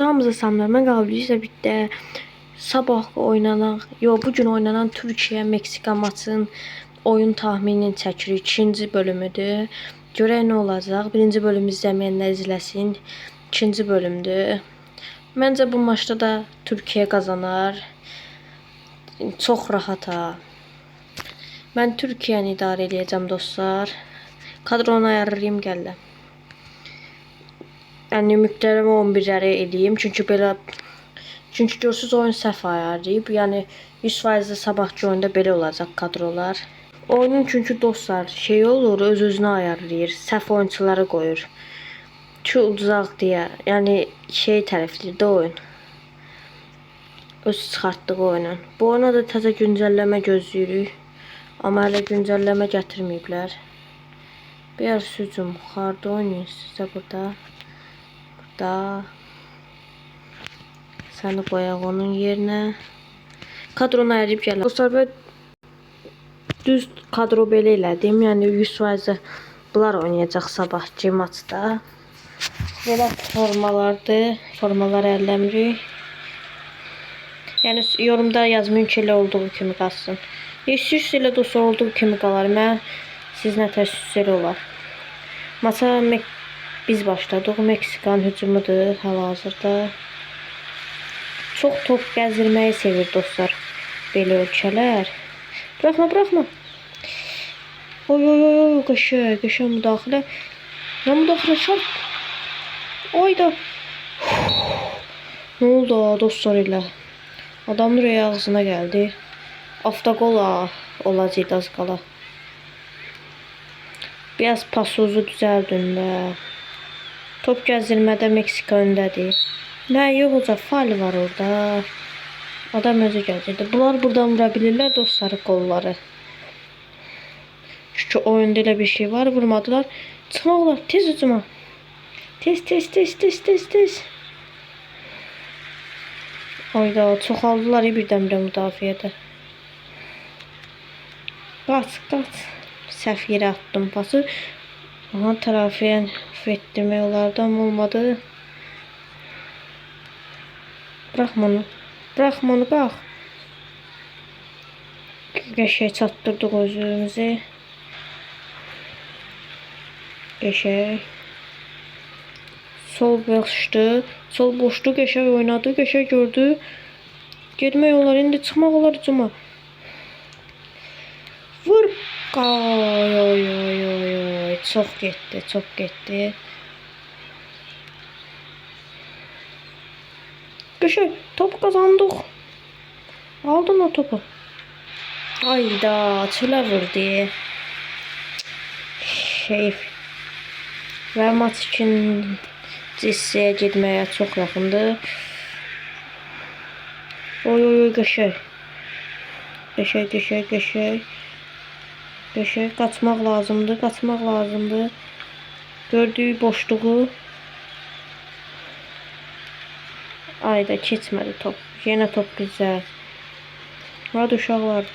Hamza Samlar məqablisə bitdə sabah oynanan, bugün oynanan Türkiyə-Meksika maçın oyun tahminini çəkirik. İkinci bölümüdür. Görək nə olacaq. Birinci bölümü izləməyənlər izləsin. İkinci bölümdür. Məncə bu maçda da Türkiyə qazanar. Çox rahat ha. Mən Türkiyəni idarə edəcəm dostlar. Kadronu ayarlayım gəlirəm. Yəni müktərəm 11-ləri eləyim. Çünki görsüz oyun səhv ayarlayıb. Yəni 100% sabahki oyunda belə olacaq kadrolar. Oyunun çünki dostlar olur, öz-özünə ayarlayır. Səhv oyunçuları qoyur. Uzaq deyə. Yəni tərəfdir də oyun. Öz çıxartdığı oyunun. Bu oyuna da təzə güncəlləmə gözləyirik. Amma hələ güncəlləmə gətirməyiblər. Bir hücum harda oynayır sizə burada? Səni qoyaq onun yerinə. Kadronu ayarlayıb gələm. Dostlar, düz kadro belə elədim. Yəni 100% bunlar oynayacaq sabahki maçda. Belə formalardır. Formaları əlləmirik. Yəni yorumda yazmayın ki, elə olduğu kimi qalsın. İstəyirsə elə dostlar olduğu kimi qalar. Mən sizinlə təşəkkür olar. Maça biz başladıq. Meksikanın hücumudur hal-hazırda. Çox top gəzdirməyi sevir dostlar belə ölkələr. Buraxma. Oy, qəşəng müdaxilə. Nə müdaxilə şart? Oyda. Nə oldu dostlar elə? Adamın ürəyi ağzına gəldi. Avtogol olacaq az qala. Biraz pasuzu düzəldin də. Top gəzdirmədə Meksika öndədir. Nə yox olacaq, faul var orada. Adam özü gələcəkdir. Bunlar buradan vura bilirlər dostları qolları. Çünki oyunda elə bir şey var, vurmadılar. Çıxmaq olar, tez hücuma. Tez. Oyda çoxaldılar birdən-birə müdafiədə. Qaç. Səhv yerə attım pası. Aha, tərəfiyə etdirmək olardı, amma olmadı. Bıraxma onu, bax. Qəşəng çatdırdıq özümüzü. Qəşəng. Sol boşdu, qəşəng oynadı, qəşəng gördü. Getmək olar, indi çıxmaq olar hücuma. Vur. Oy. Çox getdi. Qəşəng, top qazandıq. Aldın o topu. Ayda, çölə vurdu. Və maç ikinci hissəyə getməyə çox yaxındır. Oy, qəşəng. Qəşəng, qaçmaq lazımdır. Gördüyü boşluğu. Ayda keçmədi top. Yenə top bizə. Hadi uşaqlar.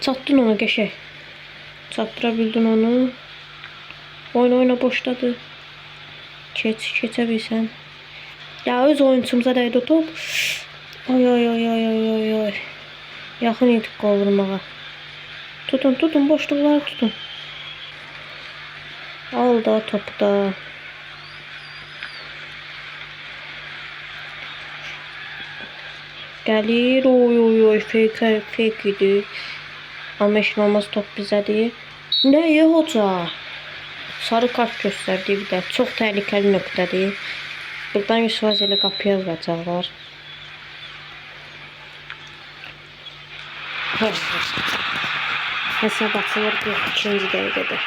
Çatdın ona qəşəng. Çatdıra bildin onu. Oyna boşladı. Keçə bilsən. Ya öz oyunçumuza dəydi o top. Oy. Yaxın idik qol vurmağa. Tutun, boşluqları tutun. Al da topu da. Gəlir. Oy, fake idi. Amma işin olmaz, top bizədir. Nəyə hoca? Sarı kart göstərdi bir də. Çox təhlükəli nöqtədir. Buradan 100% elə qapıya vuracaqlar. Hesab açılır 42-ci dəqiqədə.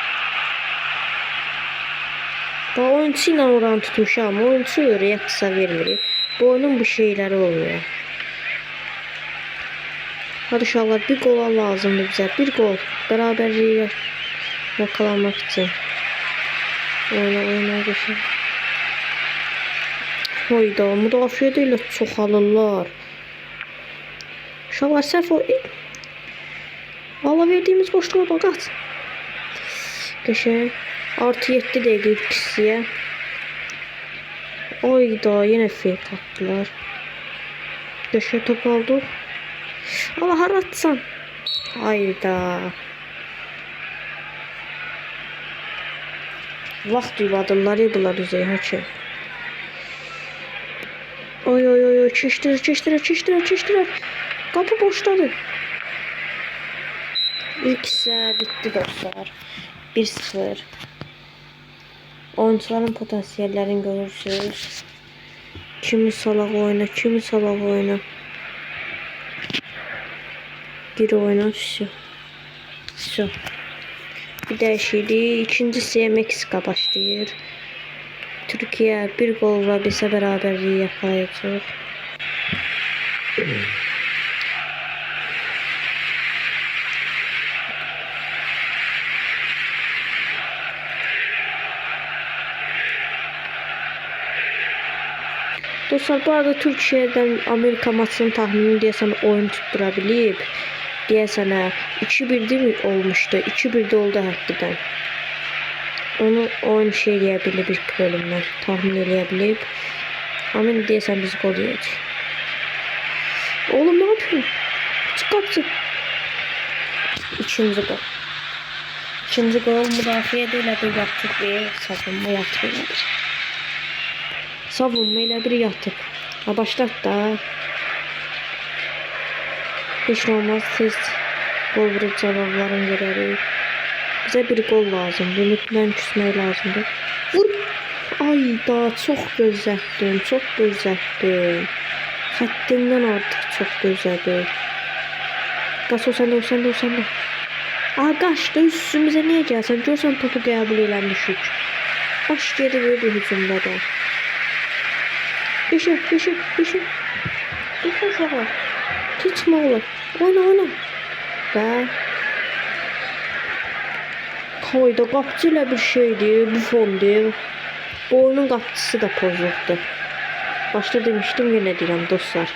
Bu oyunçu ilə oranı tutmuşam. Oyunçu reaksiya vermir. Bu oyunun bu şeyləri olmuyor. Hadi uşaqlar, bir qol lazımdır bizə. Bir qol. Bərabərliyi yakalamak için. Oyna geçin. Hayda, müdafiədə ilə çoxalırlar. Uşaqlar səhv ala verdiğimiz boşluğa bak, at. Geçen artı 7 değdi pisiye. Oyda yine fake attılar. Geçen top aldı. Allah haratsan. Hayda. Vaxt yuvadırlar bunlar üzeyine ki. Oy oy oy oy çeşdiler. Kapı boşladı. İlk ise bitti dostlar. 1-0. Oyuncuların potansiyellerini görürsünüz. Kimi salak oyna. Gir oyna. Şu. Bir değişiklik. İkincisi Meksika başlayır. Türkiye bir gol ve bize beraberliği yakalayacak. Dostlar bu arada Türkiye'den Amerika maçının tahminini diyesen oyun tutturabilip diyesen 2-1 değil mi olmuştu? 2-1'de oldu hakikaten. Onu oyun şey diyebilir bir bölümden tahmin edebilip ama diyesen biz gol yiyeceğiz. Oğlum ne yapıyorsun? Çık kapsın. İkinci gol. İkinci gol müdafiye değil bir yaptık ve savunma yaptık. Savunma ile bir yattık. Ha başlat da. Hiç olmaz tez gol vurup cevaplarını vererek. Bize bir gol lazım. Limitlen küsmək lazımdır. Vur. Ay da çok gözətdim. Həddindən artıq çox gözədim. Qas o səndə. Aa qaçdı üstümüzə niyə gəlsən? Görsən topu qəbul eləmişik. Baş geri verdi hücumda da. Beşik. Uşağı. Keçmə olur. Oyna. Və Hayda qapıcı ilə bir şeydir, bu fondur. Oyunun qapıcısı da pozuldu. Başta demiştim yine deyirəm dostlar.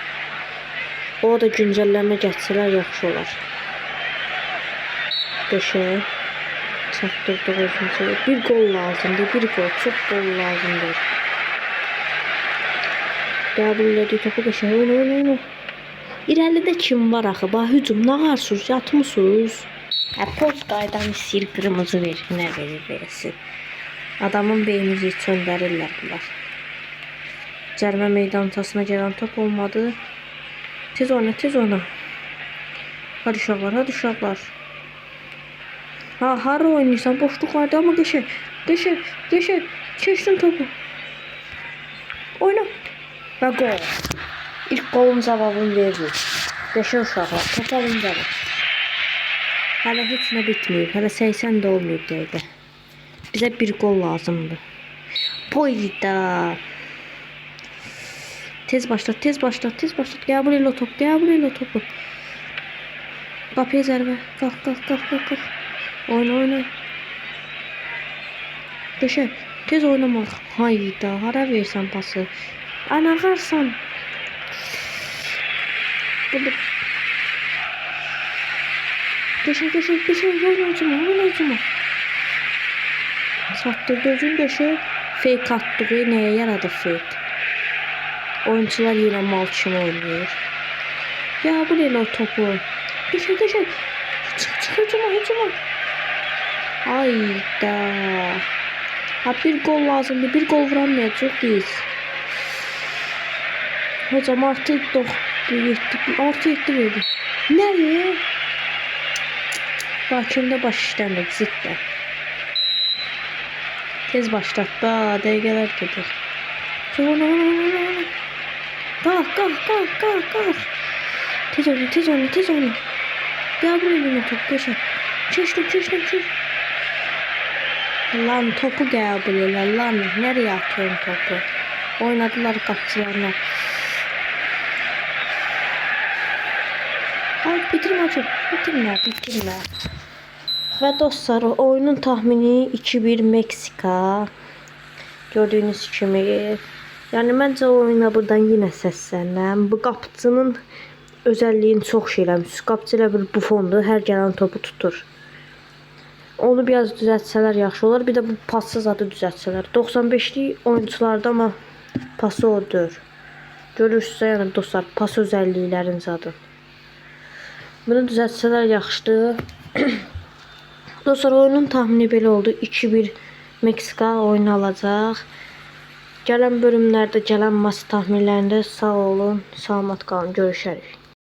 O da güncəlləmə gətsələr yaxşı olar. Qəşəng. Çatdırdıq özümüzə. Bir gol lazımdır, çox gol lazımdır. Qəbul elədik topu qəşəng. Oyna. İrəlidə kim var axı? Bax hücum nağarsınız, yatmısınız. Poz qaydan istəyir qırmızı verir, nə verirsin. Adamın beynini çöndərirlər bunlar. Cərmə meydançasına gələn top olmadı. Tez oyna. Hadi uşaqlar. Hara oynayırsan, boşluq vardı amma qəşəng. Keçdin topu. Oyna. Və gol. İlk golun cavabını verdik. Qəşəng uşaqlar, top alın cavab. Hələ heç nə bitməyib. Hələ 80 də olmayıb dəqiqə. Bizə bir gol lazımdır. Poyda. Tez başlat. Qəbul elə o topu. Qapıya zərbə. Qalx. Oyna. Qəşəng. Tez oynamaq. Hayda. Hara versən pası. Anağarsan. Burada. Qəşəng. Oyna. Satdırdı özün qəşəng. Fake atdığı nəyə yaradı fake? Oyuncular yine mal kimi oynayır. Qəbul elə o topu. Qəşəng. Çıx hücuma. Hayda. Bir gol lazımdır. Bir gol vuramayacağıq. Hocam artı 7 verdi. Nəyə? Hakimdə baş işləmir ziddə. Tez başlat da dəqiqələr gedir. Oyna. Qalx. Tez oyna. Qəbul edin o topu qəşəng. Keç. Lan topu qəbul elə lan. Nereye atıyorsun topu? Oynadılar qapıçılarına. Ay bitirmə. Və dostlar oyunun tahmini 2-1 Meksika. Gördüğünüz kimi. Yani məncə oyuna buradan yine səslənəm. Bu qapıcının özəlliyini çox şey eləmiş. Qapıcı elə bir bufondur. Hər gələn topu tutur. Onu biraz düzəltsələr yaxşı olar. Bir də bu passız adı düzəltsələr. 95'lik oyuncularda amma pası odur. Görürsünüz yəni dostlar, pas özəlliklərin zadı. Bunu düzəltsələr yaxşıdır. Dostlar, oyunun tahmini belə oldu. 2-1 Meksika oyunu alacaq. Gələn bölümlərdə, gələn maç tahminlərində sağ olun, salamat qalın, görüşərik.